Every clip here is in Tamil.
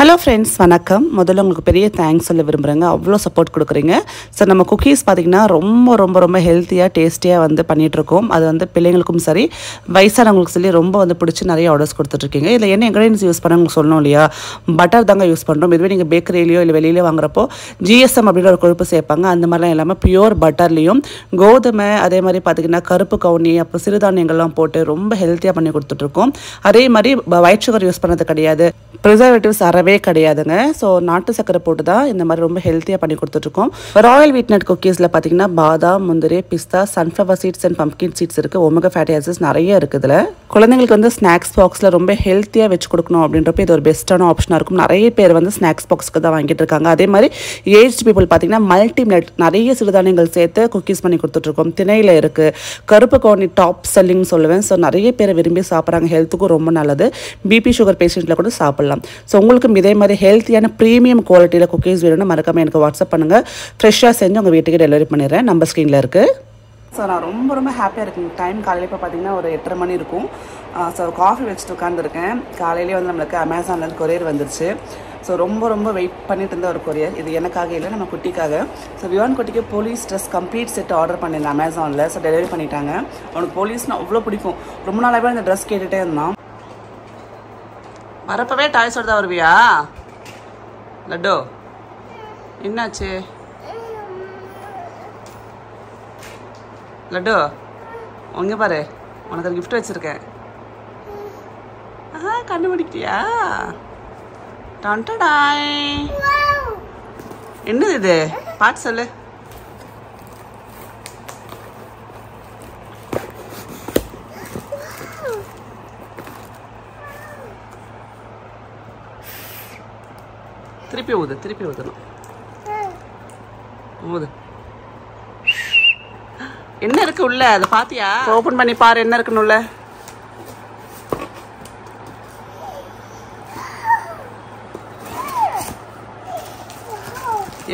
ஹலோ ஃப்ரெண்ட்ஸ், வணக்கம். முதல்ல உங்களுக்கு பெரிய தேங்க்ஸ் சொல்ல விரும்புகிறேங்க. அவ்வளோ சப்போர்ட் கொடுக்குறீங்க. ஸோ நம்ம குக்கீஸ் பார்த்திங்கன்னா ரொம்ப ரொம்ப ரொம்ப ஹெல்த்தியாக டேஸ்டியாக வந்து பண்ணிகிட்ருக்கோம். அது வந்து பிள்ளைங்களுக்கும் சரி, வயசானவங்களுக்கு சொல்லி ரொம்ப வந்து பிடிச்சி நிறைய ஆர்டர்ஸ் கொடுத்துட்ருக்கீங்க. இதில் என்ன இன்க்ரீடியன்ஸ் யூஸ் பண்ண உங்களுக்கு சொல்லணும் இல்லையா? பட்டர் தாங்க யூஸ் பண்ணுறோம். இதுவே நீங்கள் பேக்கரியிலையோ இல்லை வெளியிலையோ வாங்குறப்போ ஜிஎஸ்எம் அப்படின்ற ஒரு கொழுப்பு சேர்ப்பாங்க. அந்த மாதிரிலாம் இல்லாமல் பியூர் பட்டர்லேயும் கோதுமை, அதே மாதிரி பார்த்திங்கன்னா கருப்பு கவுனி, அப்புறம் சிறுதானியங்கள்லாம் போட்டு ரொம்ப ஹெல்த்தியாக பண்ணி கொடுத்துட்ருக்கோம். அதே மாதிரி ஒயிட் சுகர் யூஸ் பண்ணது கிடையாது, ப்ரிசர்வேட்டிவ்ஸ் அறவே கிடையாதுங்க. ஸோ நாட்டு சக்கரை போட்டு தான் இந்த மாதிரி ரொம்ப ஹெல்த்தியாக பண்ணி கொடுத்துட்ருக்கோம். ராயல் வீட் நட் குக்கீஸில் பார்த்தீங்கன்னா பாதாம், முந்திரி, பிஸ்தா, sunflower seeds and pumpkin seeds இருக்குது. ஒமேகா ஃபேட்டி ஆசிட்ஸ் நிறைய இருக்குது. இதில் குழந்தைங்களுக்கு வந்து ஸ்நாக்ஸ் பாக்ஸில் ரொம்ப ஹெல்த்தியாக வச்சு கொடுக்கணும் அப்படின்றப்ப இது ஒரு பெஸ்ட்டான ஆப்ஷனாக இருக்கும். நிறைய பேர் வந்து ஸ்நாக்ஸ் பாக்ஸ்க்கு தான் வாங்கிட்டு இருக்காங்க. அதே மாதிரி ஏஜ்ட் பீப்புள் பார்த்தீங்கன்னா மல்டி மில்லட் நிறைய சிறுதானியங்கள் சேர்த்து குக்கீஸ் பண்ணி கொடுத்துட்ருக்கோம். திணையில் இருக்குது. கருப்பு கவுனி டாப் செல்லிங் சொல்லுவேன். ஸோ நிறைய பேர் விரும்பி சாப்பிட்றாங்க. ஹெல்த்துக்கும் ரொம்ப நல்லது. பிபி சுகர் பேஷண்ட்டில் கூட சாப்பிடலாம். ஸோ உங்களுக்கும் இதே மாதிரி ஹெல்த்தியான ப்ரீமியம் குவாலிட்டியில் குக்கீஸ் வேணும்னு மறக்காமல் எனக்கு வாட்ஸ்அப் பண்ணுங்கள். ஃப்ரெஷ்ஷாக செஞ்சு உங்கள் வீட்டுக்கு டெலிவரி பண்ணிடுறேன். நம்பர் ஸ்க்ரீனில் இருக்குது. ஸோ நான் ரொம்ப ஹாப்பியாக இருக்கேன். டைம் காலையில் இப்போ பார்த்தீங்கன்னா ஒரு 8:30 மணி இருக்கும். ஸோ காஃபி வச்சுட்டு உட்காந்துருக்கேன். காலையிலேயே வந்து நம்மளுக்கு அமேசான்லேருந்து கொரியர் வந்துருச்சு. ஸோ ரொம்ப வெயிட் பண்ணிட்டு இருந்த ஒரு கொரியர். இது எனக்காக இல்லை, நம்ம குட்டிக்காக. ஸோ விவான் குட்டிக்கு police dress complete set order பண்ணியிருந்தேன் அமேசானில். ஸோ டெலிவரி பண்ணிட்டாங்க. அவனுக்கு போலீஸ்னால் அவ்வளோ பிடிக்கும். ரொம்ப நாளாகவே அந்த ட்ரெஸ் கேட்டுகிட்டே இருந்தான். வரப்பவே டாய்ஸோடு தான் வருவியா லட்டு? என்னாச்சு லட்டு? உங்க பாரு, உனக்கு ஒரு கிஃப்ட் வச்சுருக்கேன். கண்டுபிடிக்கிட்டியா? டாய், என்னது இது? பாட்டு சொல்லு. திருப்பி ஊதணும். ஊது. என்ன இருக்கு உள்ள? அதை பாத்தியா? ஓபன் பண்ணி பாரு, என்ன இருக்குன்னு உள்ள.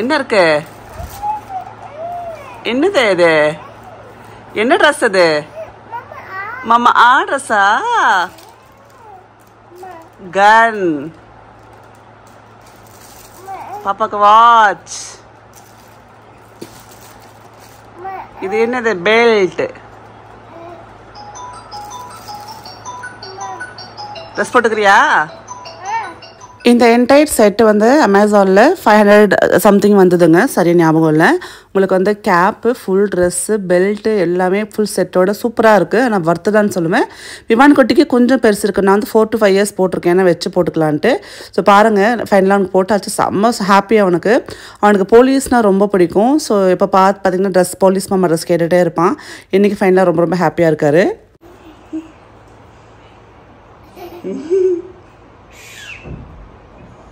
என்ன இருக்கு? என்னது இது? என்ன ட்ரெஸ் அது? மாமா ட்ரெஸ்ஸா? கன். பாப்பாக்கு வாட்ச். இது என்னது? பெல்ட். ட்ரெஸ் போட்டுக்கிறியா? இந்த என்டையர் செட்டு வந்து அமேசானில் 500 சம்திங் வந்ததுங்க. சரி ஞாபகம் இல்லை. உங்களுக்கு வந்து கேப்பு, ஃபுல் ட்ரெஸ்ஸு, பெல்ட்டு எல்லாமே ஃபுல் செட்டோட சூப்பராக இருக்குது. நான் வர்த்து தான் சொல்லுவேன். விமான் குட்டிக்கு கொஞ்சம் பெருசு இருக்குது. நான் வந்து 4 to 5 years போட்டிருக்கேன், ஏன்னா வச்சு போட்டுக்கலான்ட்டு. ஸோ பாருங்கள், ஃபைனலாக அவனுக்கு போட்டாச்சு. செம்ம ஹாப்பியாக அவனுக்கு போலீஸ்னால் ரொம்ப பிடிக்கும். ஸோ இப்போ பார்த்தீங்கன்னா ட்ரெஸ், போலீஸ் மாமா ட்ரெஸ் கேட்டுகிட்டே இருப்பான். இன்றைக்கி ஃபைனலாக ரொம்ப ஹாப்பியாக இருக்கார்.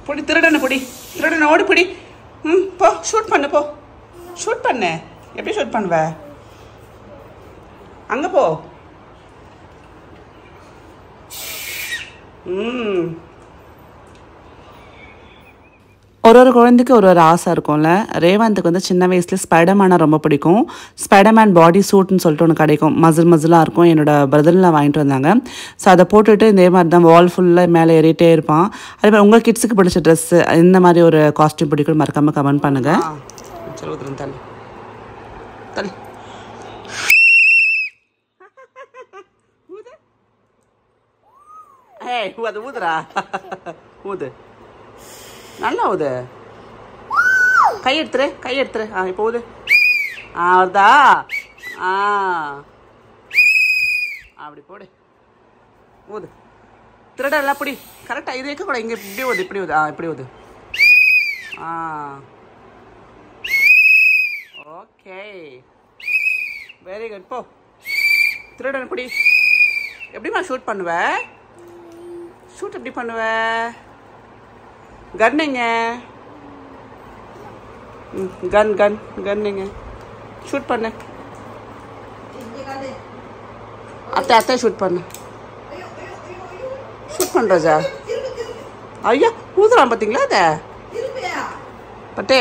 பொடி திருடனை ஓடி பிடி. போ ஷூட் பண்ணு. போ ஷூட் பண்ணு. எப்படி ஷூட் பண்ணுவ? அங்கே போ. ஒரு குழந்தைக்கு ஒரு ஆசை இருக்கும்ல. ரேவந்துக்கு வந்து சின்ன வயசுல ஸ்பைடர்மேனை ரொம்ப பிடிக்கும். ஸ்பைடர்மேன் பாடி சூட்னு சொல்லிட்டு ஒன்று கிடைக்கும். மசிலாக இருக்கும். என்னோட பிரதர்லாம் வாங்கிட்டு வந்தாங்க. ஸோ அதை போட்டுட்டு இதே மாதிரி தான் வால் ஃபுல்லாக மேலே ஏறிட்டே இருப்பான். அதே மாதிரி உங்கள் கிட்ஸுக்கு பிடிச்ச ட்ரெஸ்ஸு இந்த மாதிரி ஒரு காஸ்டியூம் பிடிக்கும், மறக்காமல் கமெண்ட் பண்ணுங்கள். ஊதுரா, ஊது, நல்லா ஊது. கை எடுத்துரு. இப்போ ஊது. வருதா? அப்படி போடு. ஊது. திருட எல்லாம் பிடி. கரெக்டாக இது வைக்கக்கூடாது. இங்கே இப்படி ஊது. இப்படி ஊது. Okay, very good. போ திருடன் பிடி. எப்படிமா ஷூட் பண்ணுவ? ஷூட் எப்படி பண்ணுவ? கன்னுங்க. கன்னுங்க. ஷூட் பண்ணு. அத்தை ஷூட் பண்ணு. ஷூட் பண்ணுறா. ஐயா ஊதுறான் பார்த்தீங்களா? அதை பட்டே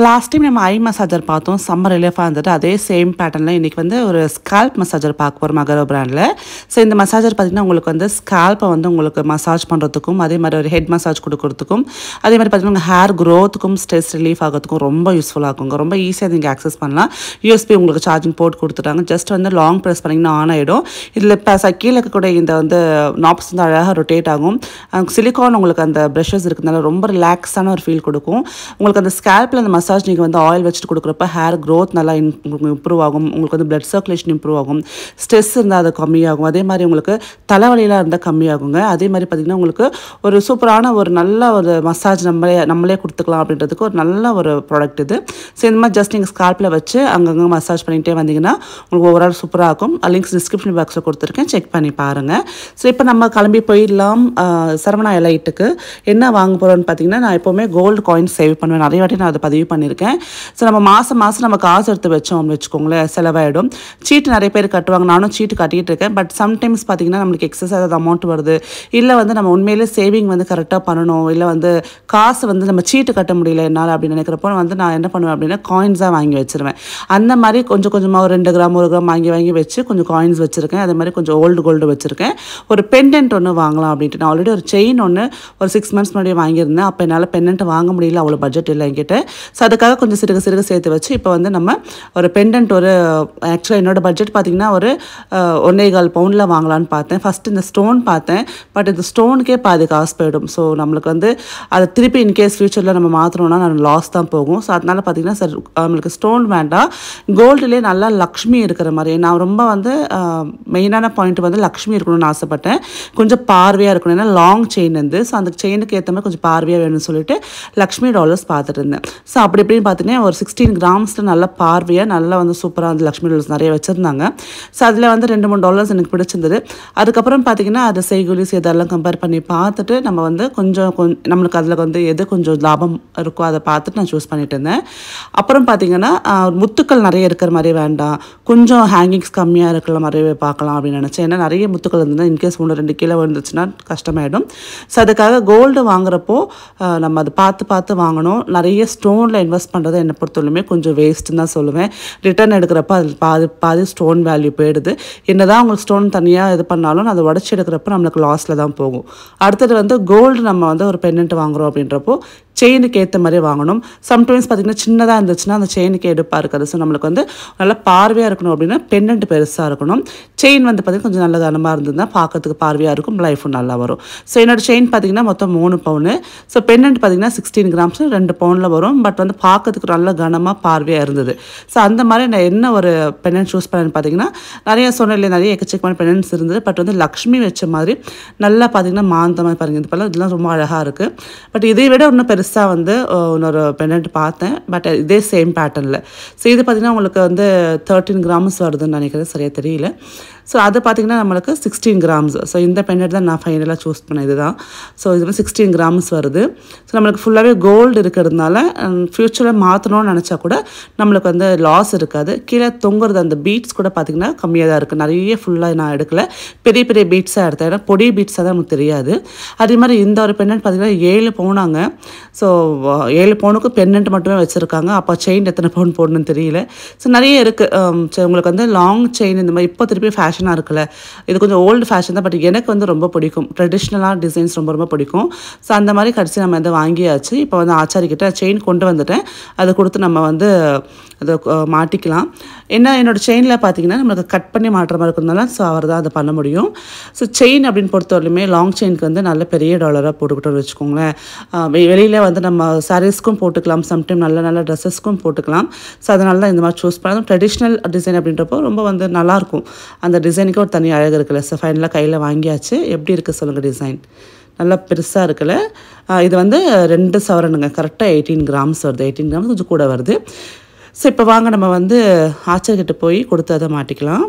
லாஸ்ட் டைம் நம்ம ஐ மசாஜர் பார்த்தோம், செம்ம ரிலீஃபாக இருந்துட்டு. அதே சேம் பேட்டர்னில் இன்றைக்கி வந்து ஒரு ஸ்கால்ப் மசாஜர் பார்க்க போகிறோம் அகரோ பிராண்டில். ஸோ இந்த மசாஜர் பார்த்திங்கன்னா உங்களுக்கு வந்து ஸ்கால்ப்பை வந்து உங்களுக்கு மசாஜ் பண்ணுறதுக்கும், அதே மாதிரி ஒரு ஹெட் மசாஜ் கொடுக்கறதுக்கும், அதே மாதிரி பார்த்திங்கன்னா உங்கள் ஹேர் க்ரோத்துக்கும் ஸ்ட்ரெஸ் ரிலீஃப் ஆகிறதுக்கும் ரொம்ப யூஸ்ஃபுல்லாக இருக்குங்க. ரொம்ப ஈஸியாக நீங்கள் ஆக்சஸ் பண்ணலாம். யூஎஸ்பி உங்களுக்கு சார்ஜிங் போட்டு கொடுத்துட்டாங்க. ஜஸ்ட் வந்து லாங் ப்ரெஸ் பண்ணிங்கன்னா ஆன் ஆகிடும். இதில் கீழே இருக்கக்கூடிய இந்த வந்து நாப்ஸ் வந்து அழகாக ரொட்டேட் ஆகும். சிலிக்கான் உங்களுக்கு அந்த ப்ரஷஸ் இருக்கிறதுனால ரொம்ப ரிலாக்ஸான ஒரு ஃபீல் கொடுக்கும். உங்களுக்கு அந்த ஸ்கால்ப்பில் அந்த மசாஜ் நீங்கள் வந்து ஆயில் வச்சுட்டு கொடுக்குறப்ப ஹேர் க்ரோத் நல்லா இம்ப்ரூவ் ஆகும். உங்களுக்கு வந்து பிளட் சர்க்குலேஷன் இம்ப்ரூவ் ஆகும். ஸ்ட்ரெஸ் இருந்தால் அது கம்மியாகும். அதே மாதிரி உங்களுக்கு தலைவலியெலாம் இருந்தால் கம்மியாகுங்க. அதே மாதிரி பார்த்திங்கன்னா உங்களுக்கு ஒரு சூப்பரான ஒரு நல்ல ஒரு மசாஜ் நம்மளே கொடுத்துக்கலாம் அப்படின்றதுக்கு ஒரு நல்ல ஒரு ப்ராடக்ட் இது. ஸோ இந்த மாதிரி ஜஸ்ட் நீங்கள் ஸ்கால்ப்பில் வச்சு அங்கங்கே மசாஜ் பண்ணிகிட்டே வந்தீங்கன்னா உங்களுக்கு ஓவரால் சூப்பராக இருக்கும். லிங்க்ஸ் டிஸ்கிரிப்ஷன் பாக்ஸில் கொடுத்துருக்கேன், செக் பண்ணி பாருங்கள். ஸோ இப்போ நம்ம கிளம்பி போயிடலாம் சரவணா எலைட்டுக்கு. என்ன வாங்க போகிறோன்னு பார்த்தீங்கன்னா, நான் எப்போவுமே கோல்டு காயின்ஸ் சேவ் பண்ணுவேன். நிறைய வாட்டி நான் அதை பதிவு பண்ணியிருக்கேன். ஸோ நம்ம மாதம் நம்ம காசு எடுத்து வச்சோம்னு வச்சுக்கோங்களேன், செலவாயிடும். சீட்டு நிறைய பேர் கட்டுவாங்க, நானும் சீட்டு கட்டிகிட்டு இருக்கேன். பட் சம்டைம்ஸ் பார்த்திங்கன்னா நம்மளுக்கு எக்ஸஸ் ஆகாத அமௌண்ட் வருது, இல்லை வந்து நம்ம உண்மையிலே சேவிங் வந்து கரெக்டாக பண்ணணும், இல்லை வந்து காசு வந்து நம்ம சீட்டு கட்ட முடியல என்னால் அப்படின்னு நினைக்கிறப்போ வந்து நான் என்ன பண்ணுவேன் அப்படின்னா காயின்ஸாக வாங்கி வச்சுருவேன். அந்த மாதிரி கொஞ்சம் கொஞ்சமாக ஒரு 2 கிராம் 1 கிராம் வாங்கி வச்சு கொஞ்சம் காயின்ஸ் வச்சுருக்கேன். அதே மாதிரி கொஞ்சம் ஓல்டு கோல்டு வச்சுருக்கேன். ஒரு பெண்டன்ட் ஒன்று வாங்கலாம் அப்படின்ட்டு நான் ஆல்ரெடி ஒரு செயின் ஒன்று ஒரு 6 months முன்னாடி வாங்கியிருந்தேன். அப்போ என்னால் பெண்டன்ட் வாங்க முடியல, அவ்வளோ பட்ஜெட் இல்லை என்கிட்ட. ஸோ அதுக்காக கொஞ்சம் சிறுக சேர்த்து வச்சு இப்போ வந்து நம்ம ஒரு பெண்டன்ட் ஒரு ஆக்சுவலாக என்னோடய பட்ஜெட் பார்த்திங்கன்னா ஒரு 1.25 பவுண்டில் வாங்கலான்னு பார்த்தேன். ஃபஸ்ட்டு இந்த ஸ்டோன் பார்த்தேன், பட் இந்த ஸ்டோனுக்கே பாதி காசு போயிடும். ஸோ நம்மளுக்கு வந்து அதை திருப்பி இன்கேஸ் ஃப்யூச்சரில் நம்ம மாற்றணும்னா நான் லாஸ் தான் போகும். ஸோ அதனால் பார்த்திங்கன்னா சார் நம்மளுக்கு ஸ்டோன் வேண்டாம், கோல்டுலேயே நல்லா லக்ஷ்மி இருக்கிற மாதிரி. நான் ரொம்ப வந்து மெயினான பாயிண்ட் வந்து லக்ஷ்மி இருக்கணும்னு ஆசைப்பட்டேன். கொஞ்சம் பார்வையாக இருக்கணும், ஏன்னா லாங் செயின் வந்து. ஸோ அந்த செயினுக்கு ஏற்ற மாதிரி கொஞ்சம் பார்வையாக வேணும்னு சொல்லிட்டு லக்ஷ்மி டாலர்ஸ் பார்த்துட்டு இருந்தேன். ஸோ அப்படி இப்படின்னு பார்த்தீங்கன்னா ஒரு 16 கிராம்ஸில் நல்ல பார்வையாக நல்லா வந்து சூப்பராக வந்து லக்ஷ்மி டாலர்ஸ் நிறைய வச்சுருந்தாங்க. ஸோ அதில் வந்து 2-3 டாலர்ஸ் எனக்கு பிடிச்சிருந்தது. அதுக்கப்புறம் பார்த்திங்கன்னா அது செய்கூலிஸ் இதெல்லாம் கம்பேர் பண்ணி பார்த்துட்டு நம்ம வந்து கொஞ்சம் நம்மளுக்கு அதில் வந்து எது கொஞ்சம் லாபம் இருக்கோ அதை பார்த்துட்டு நான் சூஸ் பண்ணிட்டு இருந்தேன். அப்புறம் பார்த்திங்கன்னா முத்துக்கள் நிறைய இருக்கிற மாதிரி வேண்டாம், கொஞ்சம் ஹேங்கிங்ஸ் கம்மியாக இருக்கிற மாதிரி பார்க்கலாம் அப்படின்னு நினச்சேன். ஏன்னா நிறைய முத்துக்கள் இருந்ததுன்னா இன்கேஸ் 1-2 கிலோ வந்துச்சுன்னா கஷ்டமாயிடும். ஸோ அதுக்காக கோல்டு வாங்குறப்போ நம்ம அதை பார்த்து வாங்கணும். நிறைய ஸ்டோனில் இன்வெஸ்ட் பண்ணுறது என்னை பொறுத்தவரையுமே கொஞ்சம் வேஸ்ட்டுன்னு தான் சொல்லுவேன். ரிட்டர்ன் எடுக்கிறப்ப அதில் பாதி ஸ்டோன் வேல்யூ போயிடுது. என்ன தான் உங்களுக்கு ஸ்டோன் தனியாக இது பண்ணாலும் அதை உடச்சி எடுக்கிறப்ப நம்மளுக்கு லாஸில் தான் போகும். அடுத்தது வந்து கோல்டு நம்ம வந்து ஒரு பெண்டன்ட் வாங்குகிறோம் அப்படின்றப்போ செயினுக்கு ஏற்ற மாதிரி வாங்கணும். சம்டைம்ஸ் பார்த்திங்கன்னா சின்னதாக இருந்துச்சுன்னா அந்த செயினுக்கு எடுப்பாக இருக்காது. ஸோ நம்மளுக்கு வந்து நல்லா பார்வையாக இருக்கணும் அப்படின்னா பெண்டன்ட் பெருசாக இருக்கணும். செயின் வந்து பார்த்திங்கன்னா கொஞ்சம் நல்ல கனமாக இருந்ததுன்னா பார்க்கறதுக்கு பார்வையாக இருக்கும், லைஃபும் நல்லா வரும். ஸோ என்னோடய செயின் பார்த்திங்கன்னா மொத்தம் 3 பவுனு. ஸோ பெண்டன்ட் பார்த்திங்கன்னா 16 கிராம்ஸ் 2 பவுனில் வரும். பட் வந்து பார்க்கறதுக்கு நல்ல கனமாக பார்வையாக இருந்தது. ஸோ அந்த மாதிரி நான் என்ன ஒரு பெண்டன்ட் சூஸ் பண்ணேன்னு பார்த்திங்கன்னா நிறைய சொன்னல நிறைய எக்கச்சக்கமான பெண்டன்ட்ஸ் இருந்தது. பட் வந்து லக்ஷ்மி வச்ச மாதிரி நல்லா பார்த்திங்கன்னா மாந்தமாக பாருங்கள், இது இதெல்லாம் ரொம்ப அழகாக இருக்குது. பட் இதை விட இன்னும் பெருசாக வந்து இன்னொரு பெண்டன்ட் பார்த்தேன், பட் இதே சேம் பேட்டர்னில். ஸோ இது பார்த்திங்கன்னா உங்களுக்கு வந்து 13 கிராம்ஸ் வருதுன்னு நினைக்கிறேன், சரியாக தெரியல. ஸோ அது பார்த்திங்கன்னா நம்மளுக்கு 16 கிராம்ஸ். ஸோ இந்த பெண்டன்ட் தான் நான் ஃபைனலாக சூஸ் பண்ணேன், இது தான். ஸோ இது வந்து 16 கிராம்ஸ் வருது. ஸோ நம்மளுக்கு ஃபுல்லாகவே கோல்டு இருக்கிறதுனால ஃப்யூச்சரில் மாற்றணும்னு நினச்சா கூட நம்மளுக்கு வந்து லாஸ் இருக்காது. கீழே தொங்குறது அந்த பீட்ஸ் கூட பார்த்திங்கன்னா கம்மியாக தான் இருக்குது. நிறைய ஃபுல்லாக நான் எடுக்கல, பெரிய பெரிய பீட்ஸாக எடுத்தேன். ஏன்னா பொடி பீட்ஸாக தான் நமக்கு தெரியாது. அதே மாதிரி இந்த ஒரு பெண்டன்ட் பார்த்திங்கன்னா 7 பவுனாங்க. ஸோ 7 பவுனுக்கு பெண்டன்ட் மட்டுமே வச்சுருக்காங்க. அப்போ செயின் எத்தனை பவுன் போடணும்னு தெரியல. ஸோ நிறைய இருக்குது. உங்களுக்கு வந்து லாங் செயின் இந்த மாதிரி இப்போ திருப்பி ஃபேஷனாக இருக்குல்ல, இது கொஞ்சம் ஓல்டு ஃபேஷன் தான். பட் எனக்கு வந்து ரொம்ப பிடிக்கும், ட்ரெடிஷ்னலான டிசைன்ஸ் ரொம்ப பிடிக்கும். ஸோ அந்த மாதிரி கடைசி நம்ம வந்து வாங்கியாச்சு. இப்போ வந்து ஆச்சாரிக்கிட்ட செயின் கொண்டு வந்துட்டேன், அதை கொடுத்து நம்ம வந்து அதை மாட்டிக்கலாம். என்னோடய செயினில் பார்த்திங்கன்னா நம்மளுக்கு கட் பண்ணி மாட்டுற மாதிரி இருக்கிறதுனால ஸோ அவர் தான் அதை பண்ண முடியும். ஸோ செயின் அப்படின்னு பொறுத்தவரையிலுமே லாங் செயினுக்கு வந்து நல்ல பெரிய டாலராக போட்டுக்கிட்டோன்னு வச்சுக்கோங்களேன். வெளியில் வந்து நம்ம சாரீஸ்க்கும் போட்டுக்கலாம், சம்டைம் நல்ல ட்ரெஸ்ஸஸ்க்கும் போட்டுக்கலாம். ஸோ அதனால தான் இந்த மாதிரி சூஸ் பண்ணலாம். ட்ரெடிஷ்னல் டிசைன் அப்படின்றப்போ ரொம்ப வந்து நல்லாயிருக்கும். அந்த டிசைனுக்கு ஒரு தனி அழகு இருக்குல்ல. ஸோ ஃபைனலாக கையில் வாங்கியாச்சு. எப்படி இருக்குது சொல்லுங்கள் டிசைன்? நல்லா பெருசாக இருக்குல்ல. இது வந்து 2 சவரனுங்க, கரெக்டாக 18 கிராம்ஸ் வருது. 18 கிராம்ஸ் கொஞ்சம் கூட வருது. ஸோ இப்போ வாங்க நம்ம வந்து ஆச்சர்கிட்ட போய் கொடுத்து அதை மாட்டிக்கலாம்.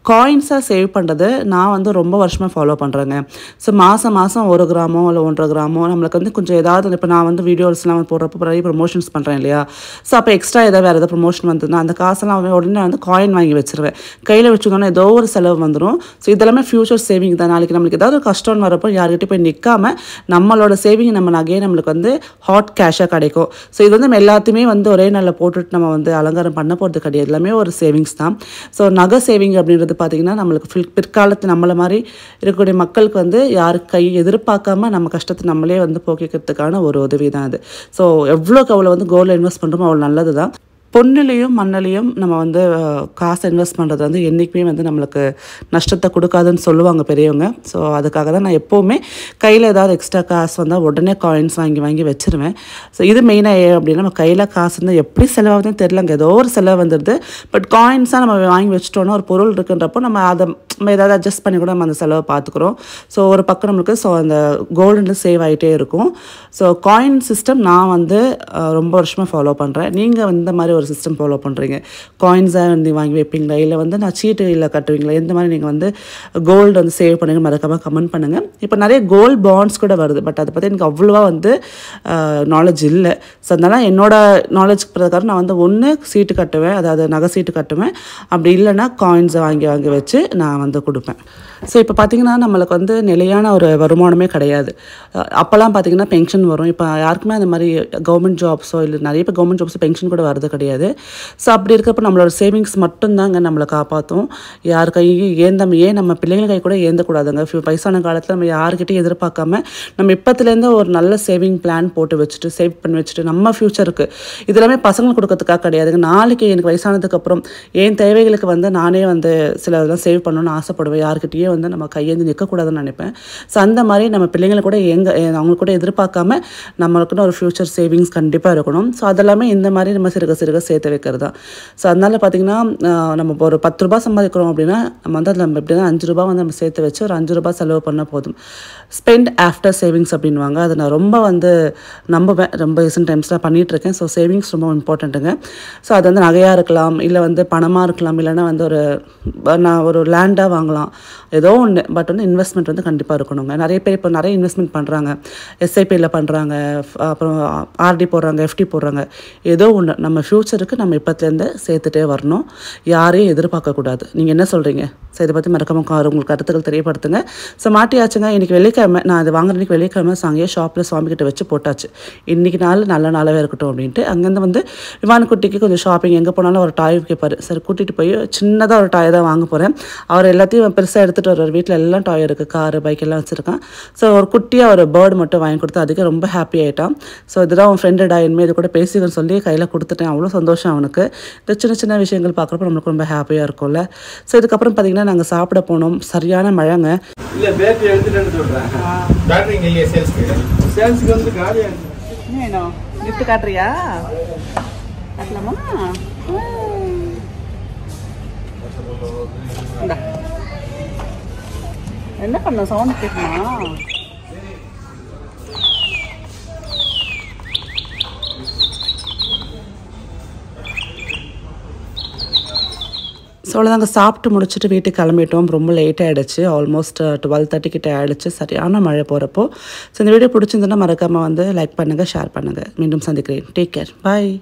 காயின்ஸாக சேவ் பண்ணுறது நான் வந்து ரொம்ப வருஷமாக ஃபாலோ பண்ணுறேங்க. ஸோ மாதம் 1 கிராமோ இல்லை 1.5 கிராமோ நம்மளுக்கு வந்து கொஞ்சம் ஏதாவது இப்போ நான் வந்து வீடியோஸ்லாம் போடுறப்போ நிறைய ப்ரொமோஷன்ஸ் பண்ணுறேன் இல்லையா? ஸோ அப்போ எக்ஸ்ட்ரா ஏதாவது வேறு ஏதாவது ப்ரொமோஷன் வந்ததுன்னா அந்த காசெல்லாம் உடனே வந்து காயின் வாங்கி வச்சுருவேன். கையில் வச்சுக்கோன்னா ஏதோ ஒரு செலவு வந்துடும். ஸோ இதெல்லாமே ஃபியூச்சர் சேவிங் தான். நாளைக்கு நம்மளுக்கு ஏதாவது ஒரு கஷ்டம்னு வரப்போ யார்கிட்ட போய் நிற்காமல் நம்மளோட சேவிங் நம்ம நகையே நம்மளுக்கு வந்து ஹாட் கேஷாக கிடைக்கும். ஸோ இது வந்து நம்ம எல்லாத்தையுமே வந்து ஒரே நாளில் போட்டுட்டு நம்ம வந்து அலங்காரம் பண்ண போகிறது கிடையாது. எல்லாமே ஒரு சேவிங்ஸ் தான். ஸோ நகை சேவிங் அப்படின்றது பார்த்திங்கன்னா நம்மளுக்கு பிற்காலத்து நம்மளை மாதிரி இருக்கக்கூடிய மக்களுக்கு வந்து யாருக்கு கை எதிர்பார்க்காம நம்ம கஷ்டத்தை நம்மளே வந்து போக்கிக்கிறதுக்கான ஒரு உதவி தான் அது. ஸோ எவ்வளோக்கு அவ்வளோ வந்து கோல்டில் இன்வெஸ்ட் பண்ணுறோமோ அவ்வளோ நல்லது தான். பொண்ணுலேயும் மண்ணிலையும் நம்ம வந்து காசை இன்வெஸ்ட் பண்ணுறது வந்து என்றைக்குமே வந்து நம்மளுக்கு நஷ்டத்தை கொடுக்காதுன்னு சொல்லுவாங்க பெரியவங்க. ஸோ அதுக்காக தான் நான் எப்போவுமே கையில் ஏதாவது எக்ஸ்ட்ரா காசு வந்தால் உடனே காயின்ஸ் வாங்கி வச்சுருவேன். ஸோ இது மெயினாக அப்படின்னா நம்ம கையில் காசு இருந்தால் எப்படி செலவாகுதுன்னு தெரியலங்க, ஏதோ ஒரு செலவு வந்துடுது. பட் காயின்ஸாக நம்ம வாங்கி வச்சிட்டோன்னா ஒரு பொருள் இருக்குன்றப்போ நம்ம அதை நம்ம ஏதாவது அட்ஜஸ்ட் பண்ணி கூட நம்ம அந்த செலவை பார்த்துக்குறோம். ஸோ ஒரு பக்கம் நம்மளுக்கு ஸோ அந்த கோல்டு சேவ் ஆகிட்டே இருக்கும். ஸோ காயின் சிஸ்டம் நான் வந்து ரொம்ப வருஷமாக ஃபாலோ பண்ணுறேன். நீங்கள் இந்த மாதிரி ஒரு சிஸ்டம் ஃபாலோ பண்ணுறீங்க? காயின்ஸாக வந்து வாங்கி வைப்பீங்களா, இல்லை வந்து நான் சீட்டு இல்லை கட்டுவீங்களா? எந்த மாதிரி நீங்கள் வந்து கோல்டு வந்து சேவ் பண்ணுங்க மறக்காமல் கமெண்ட் பண்ணுங்கள். இப்போ நிறைய கோல்டு பாண்ட்ஸ் கூட வருது. பட் அதை பற்றி எனக்கு அவ்வளோவா வந்து நாலேஜ் இல்லை. ஸோ அதனால் என்னோட நாலேஜ் பிரகாரம் நான் வந்து ஒன்று சீட்டு கட்டுவேன், அதாவது நகை சீட்டு கட்டுவேன். அப்படி இல்லைன்னா காயின்ஸை வாங்கி வச்சு நான் வந்து கொடுப்பேன். ஸோ இப்போ பார்த்திங்கன்னா நம்மளுக்கு வந்து நிலையான ஒரு வருமானமே கிடையாது. அப்போல்லாம் பார்த்திங்கன்னா பென்ஷன் வரும். இப்போ யாருக்குமே அந்த மாதிரி கவர்மெண்ட் ஜாப்ஸோ இல்லை நிறைய பேர் கவர்மெண்ட் ஜாப்ஸோ பென்ஷன் கூட வரது கிடையாது. ஸோ அப்படி இருக்கப்போ நம்மளோட சேவிங்ஸ் மட்டும்தாங்க நம்மளை காப்பாற்றும். யார் கையும் ஏன் நம்ம பிள்ளைங்கள் கை கூட ஏந்தக்கூடாதுங்க. வயசான காலத்தில் நம்ம யார்கிட்டையும் எதிர்பார்க்காம நம்ம இப்போத்துலேருந்து ஒரு நல்ல சேவிங் பிளான் போட்டு வச்சுட்டு சேவ் பண்ணி வச்சுட்டு நம்ம ஃப்யூச்சருக்கு இது எல்லாமே பசங்களுக்கு கொடுக்கறதுக்காக கிடையாதுங்க. நாளைக்கு எனக்கு வயசானதுக்கப்புறம் என் தேவைகளுக்கு வந்து நானே வந்து சில இதெல்லாம் சேவ் பண்ணணும்னு ஆசைப்படுவேன். யார்கிட்டயே வந்து நம்ம கையேந்து நிற்கக்கூடாதுன்னு நினைப்பேன். ஸோ அந்த மாதிரி நம்ம பிள்ளைங்களை கூட அவங்களுக்கு கூட எதிர்பார்க்காம நம்மளுக்குன்னு ஒரு ஃப்யூச்சர் சேவிங்ஸ் கண்டிப்பாக இருக்கணும். ஸோ அதெல்லாமே இந்த மாதிரி நம்ம சிறுக சேர்த்து வைக்கிறது தான். ஸோ அதனால் பார்த்திங்கன்னா நம்ம ஒரு 10 ரூபா சம்பாதிக்கிறோம் அப்படின்னா நம்ம வந்து அதில் நம்ம எப்படின்னா 5 ரூபா வந்து நம்ம சேர்த்து வச்சு ஒரு 5 ரூபா செலவு பண்ணால் போதும். ஸ்பெண்ட் ஆஃப்டர் சேவிங்ஸ் அப்படின்வாங்க. அதை நான் ரொம்ப வந்து நம்புவேன். ரொம்ப ரீசன்ட் டைம்ஸில் பண்ணிகிட்ருக்கேன். ஸோ சேவிங்ஸ் ரொம்ப இம்பார்ட்டண்ட்டுங்க. ஸோ அது வந்து நகையாக இருக்கலாம், இல்லை வந்து பணமாக இருக்கலாம், இல்லைன்னா வந்து ஒரு லேண்டாக வாங்கலாம், ஏதோ ஒன்று. பட் வந்து இன்வெஸ்ட்மெண்ட் வந்து கண்டிப்பாக இருக்கணுங்க. நிறைய பேர் இப்போ நிறைய இன்வெஸ்ட்மெண்ட் பண்ணுறாங்க. எஸ்ஐபியில் பண்ணுறாங்க, அப்புறம் ஆர்டி போடுறாங்க, எஃப்டி போடுறாங்க. ஏதோ ஒன்று நம்ம ஃப்யூச்சருக்கு நம்ம இப்போத்துலேருந்து சேர்த்துட்டே வரணும். யாரையும் எதிர்பார்க்கக்கூடாது. நீங்கள் என்ன சொல்கிறீங்க? ஸோ இதை பற்றி மறக்காமல் உங்களுக்கு கருத்துக்கள் தெரியப்படுத்துங்க. ஸோ மாட்டியாச்சுங்க. இன்றைக்கி வெள்ளிக்கிழமை, நான் அது வாங்குறதுக்கு வெள்ளிக்கிழமை சாங்கியே ஷாப்பில் சுவாமிக்கிட்ட வச்சு போட்டாச்சு. இன்றைக்கி நல்ல நாளாகவே இருக்கட்டும் அப்படின்ட்டு. அங்கேருந்து வந்து விமானக்குட்டிக்கு கொஞ்சம் ஷாப்பிங், எங்கே போனாலும் ஒரு டாய் கேட்பார். சரி கூட்டிகிட்டு போய் சின்னதாக ஒரு டாய் தான் வாங்க போகிறேன். அவர் எல்லாத்தையும் பெருசாக எடுத்துகிட்டு வருவார். வீட்டில் எல்லாம் டாய் இருக்குது, காரு பைக் எல்லாம் வச்சுருக்கான். ஸோ ஒரு குட்டியாக ஒரு பேர்டு மட்டும் வாங்கி கொடுத்து அதுக்கு ரொம்ப ஹாப்பி ஆகிட்டான். ஸோ இதுதான் அவன் ஃப்ரெண்டு டா, இனிமேல் இது கூட பேசிக்கன்னு சொல்லி கையில் கொடுத்துட்டேன். அவ்வளோ சந்தோஷம் அவனுக்கு. இந்த சின்ன விஷயங்கள் பார்க்குறப்ப நம்மளுக்கு ரொம்ப ஹாப்பியாக இருக்கும்ல. ஸோ இதுக்கப்புறம் பார்த்திங்கன்னா நாங்கள் சாப்பிட போனோம். சரியான மழைங்க. இல்லை பேட்டரி எடுத்துட்டு சொல்கிறேன். பேட்டரிங்க இல்லையா சேல்ஸுக்கு வந்து காலியாக வேணும். கிஃப்ட் காட்டுறியா? காட்டலாமா? என்ன பண்ண சவுண்ட் கேட்குமா? ஸோ அவ்வளோதாங்க. சாப்பிட்டு முடிச்சுட்டு வீட்டுக்கு கிளம்பிட்டோம். ரொம்ப லேட் ஆகிடுச்சு. ஆல்மோஸ்ட் 12:30 கிட்ட ஆகிடுச்சு. சரியான மழை போகிறப்போ. ஸோ இந்த வீடியோ பிடிச்சிருந்ததுன்னா மறக்காமல் வந்து லைக் பண்ணுங்கள், ஷேர் பண்ணுங்கள். மீண்டும் சந்திக்கிறேன். Take care. பாய்.